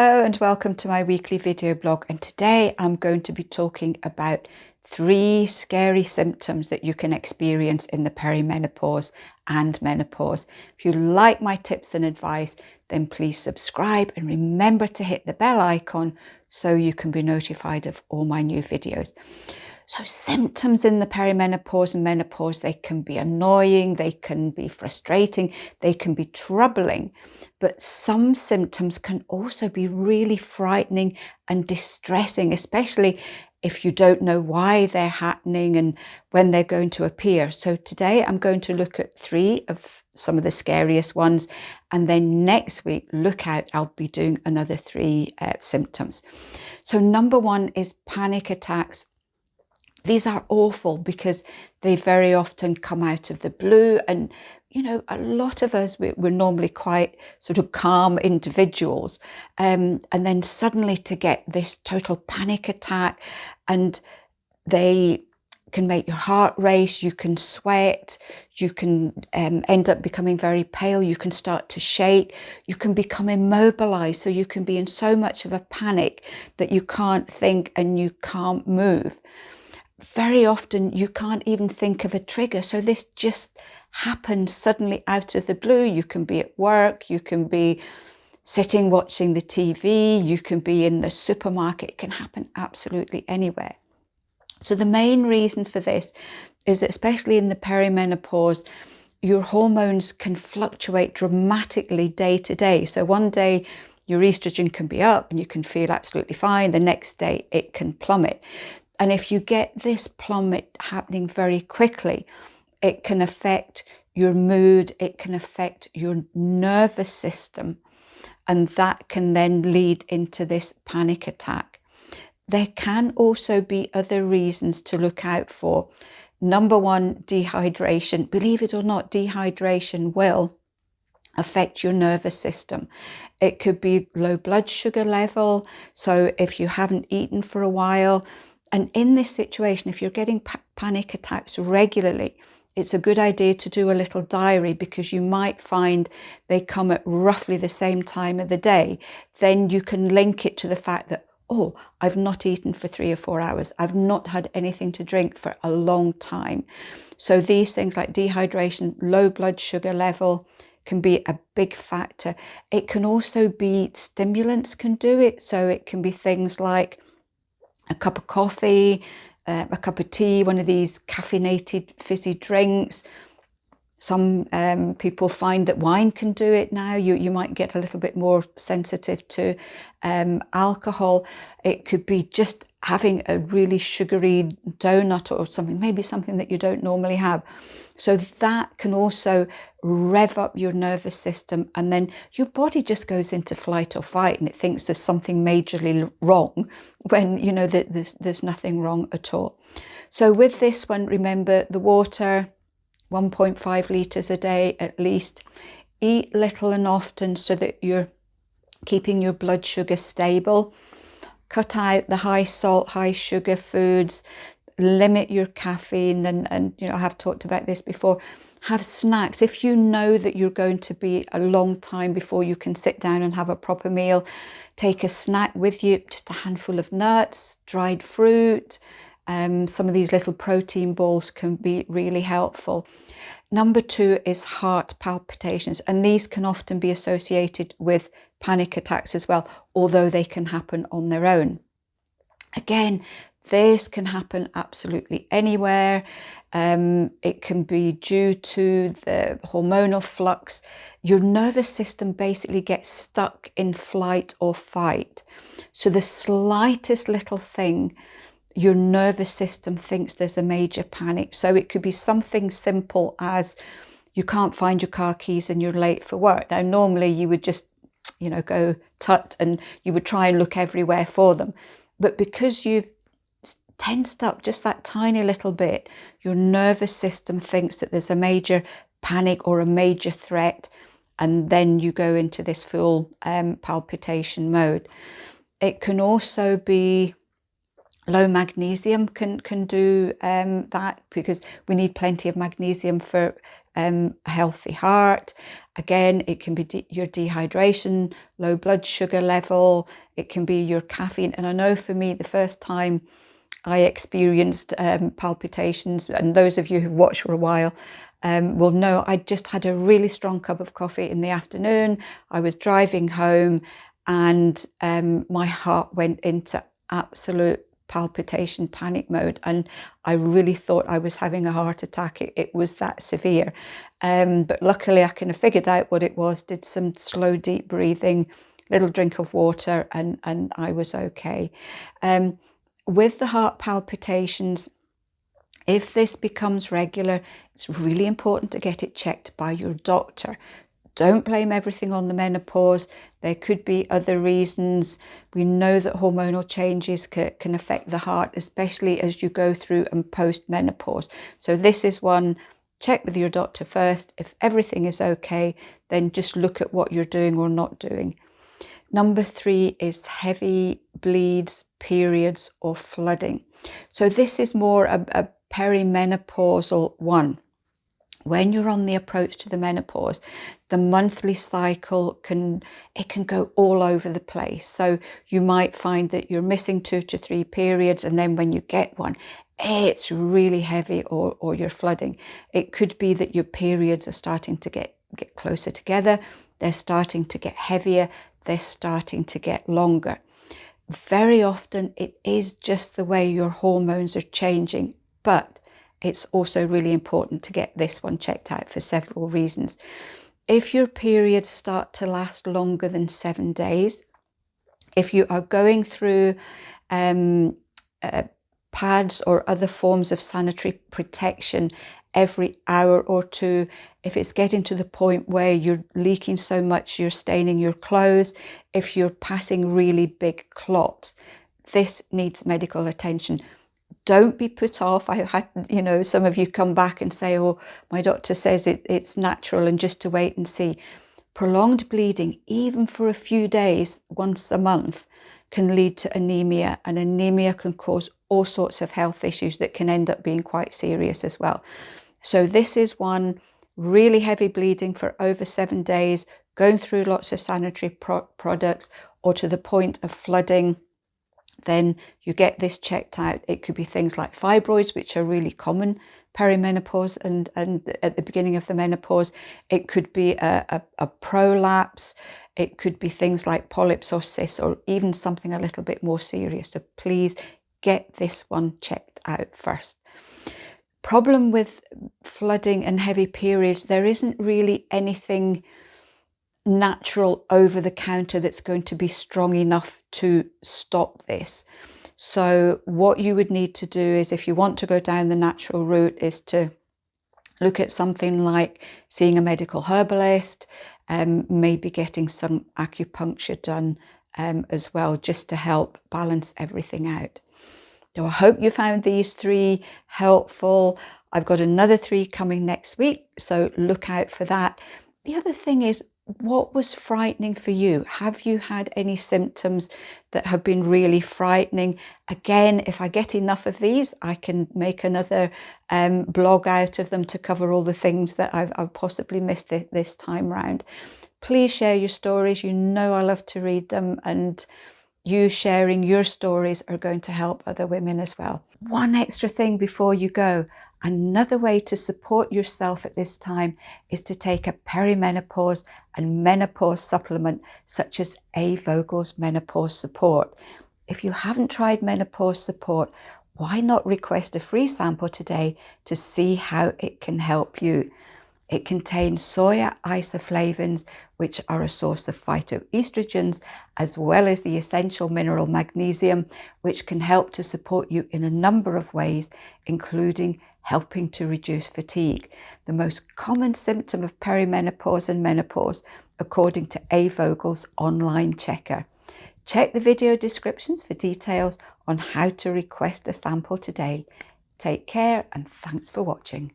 Hello and welcome to my weekly video blog, and today I'm going to be talking about 3 scary symptoms that you can experience in the perimenopause and menopause. If you like my tips and advice, then please subscribe and remember to hit the bell icon so you can be notified of all my new videos. So symptoms in the perimenopause and menopause, they can be annoying, they can be frustrating, they can be troubling, but some symptoms can also be really frightening and distressing, especially if you don't know why they're happening and when they're going to appear. So today I'm going to look at 3 of some of the scariest ones, and then next week, look out, I'll be doing another 3 symptoms. So number 1 is panic attacks. These are awful because they very often come out of the blue, and you know, a lot of us, we're normally quite sort of calm individuals, and then suddenly to get this total panic attack, and they can make your heart race, you can sweat, you can end up becoming very pale, you can start to shake, you can become immobilized, so you can be in so much of a panic that you can't think and you can't move. Very often you can't even think of a trigger, so this just happens suddenly out of the blue. You can be at work, you can be sitting watching the TV, you can be in the supermarket. It can happen absolutely anywhere. So the main reason for this is that, especially in the perimenopause, your hormones can fluctuate dramatically day to day. So one day your estrogen can be up and you can feel absolutely fine, the next day it can plummet. And if you get this plummet happening very quickly, it can affect your mood, it can affect your nervous system, and that can then lead into this panic attack. There can also be other reasons to look out for. Number 1, dehydration. Believe it or not, dehydration will affect your nervous system. It could be low blood sugar level. So if you haven't eaten for a while, and in this situation, if you're getting panic attacks regularly, it's a good idea to do a little diary, because you might find they come at roughly the same time of the day. Then you can link it to the fact that, oh, I've not eaten for 3 or 4 hours. I've not had anything to drink for a long time. So these things like dehydration, low blood sugar level can be a big factor. It can also be stimulants can do it. So it can be things like a cup of coffee, a cup of tea, one of these caffeinated fizzy drinks. Some people find that wine can do it now. You might get a little bit more sensitive to alcohol. It could be just having a really sugary donut or something, maybe something that you don't normally have. So that can also rev up your nervous system, and then your body just goes into flight or fight, and it thinks there's something majorly wrong when you know that there's nothing wrong at all. So with this one, remember the water, 1.5 litres a day at least. Eat little and often so that you're keeping your blood sugar stable. Cut out the high salt, high sugar foods. Limit your caffeine, and you know, I have talked about this before. Have snacks. If you know that you're going to be a long time before you can sit down and have a proper meal, take a snack with you, just a handful of nuts, dried fruit. Some of these little protein balls can be really helpful. Number 2 is heart palpitations, and these can often be associated with panic attacks as well, although they can happen on their own. Again, this can happen absolutely anywhere. It can be due to the hormonal flux. Your nervous system basically gets stuck in flight or fight. So the slightest little thing, your nervous system thinks there's a major panic. So it could be something simple as you can't find your car keys and you're late for work. Now, normally you would just, you know, go tut and you would try and look everywhere for them. But because you've tensed up just that tiny little bit, your nervous system thinks that there's a major panic or a major threat, and then you go into this full palpitation mode. It can also be low magnesium can do that, because we need plenty of magnesium for a healthy heart. Again, it can be your dehydration, low blood sugar level, it can be your caffeine. And I know for me, the first time I experienced palpitations, and those of you who've watched for a while will know I just had a really strong cup of coffee in the afternoon. I was driving home and my heart went into absolute palpitation panic mode, and I really thought I was having a heart attack. It was that severe, but luckily I kind of figured out what it was, did some slow deep breathing, little drink of water, and I was okay. With the heart palpitations, if this becomes regular, it's really important to get it checked by your doctor. Don't blame everything on the menopause. There could be other reasons. We know that hormonal changes can affect the heart, especially as you go through and post-menopause. So this is one, check with your doctor first. If everything is okay, then just look at what you're doing or not doing. Number 3 is heavy bleeds, periods, or flooding. So this is more a perimenopausal one. When you're on the approach to the menopause, the monthly cycle can go all over the place. So you might find that you're missing 2 to 3 periods, and then when you get one, it's really heavy, or you're flooding. It could be that your periods are starting to get closer together, they're starting to get heavier, they're starting to get longer. Very often it is just the way your hormones are changing, but it's also really important to get this one checked out for several reasons. If your periods start to last longer than 7 days, if you are going through pads or other forms of sanitary protection every hour or 2, if it's getting to the point where you're leaking so much you're staining your clothes, if you're passing really big clots, this needs medical attention. Don't be put off. I had, some of you come back and say, oh, my doctor says it's natural and just to wait and see. Prolonged bleeding, even for a few days, once a month, can lead to anemia, and anemia can cause all sorts of health issues that can end up being quite serious as well. So this is one, really heavy bleeding for over 7 days, going through lots of sanitary products, or to the point of flooding. Then you get this checked out. It could be things like fibroids, which are really common perimenopause and at the beginning of the menopause. It could be a prolapse. It could be things like polyps or cysts, or even something a little bit more serious. So please get this one checked out first. Problem with flooding and heavy periods, there isn't really anything natural over the counter that's going to be strong enough to stop this. So what you would need to do is, if you want to go down the natural route, is to look at something like seeing a medical herbalist, maybe getting some acupuncture done as well, just to help balance everything out. So I hope you found these 3 helpful. I've got another 3 coming next week, so look out for that. The other thing is, what was frightening for you? Have you had any symptoms that have been really frightening? Again, if I get enough of these, I can make another blog out of them to cover all the things that I've possibly missed this time round. Please share your stories. You know I love to read them, and you sharing your stories are going to help other women as well. One extra thing before you go. Another way to support yourself at this time is to take a perimenopause and menopause supplement, such as A.Vogel's Menopause Support. If you haven't tried Menopause Support, why not request a free sample today to see how it can help you? It contains soya isoflavones, which are a source of phytoestrogens, as well as the essential mineral magnesium, which can help to support you in a number of ways, including helping to reduce fatigue, the most common symptom of perimenopause and menopause, according to A.Vogel's online checker. Check the video descriptions for details on how to request a sample today. Take care, and thanks for watching.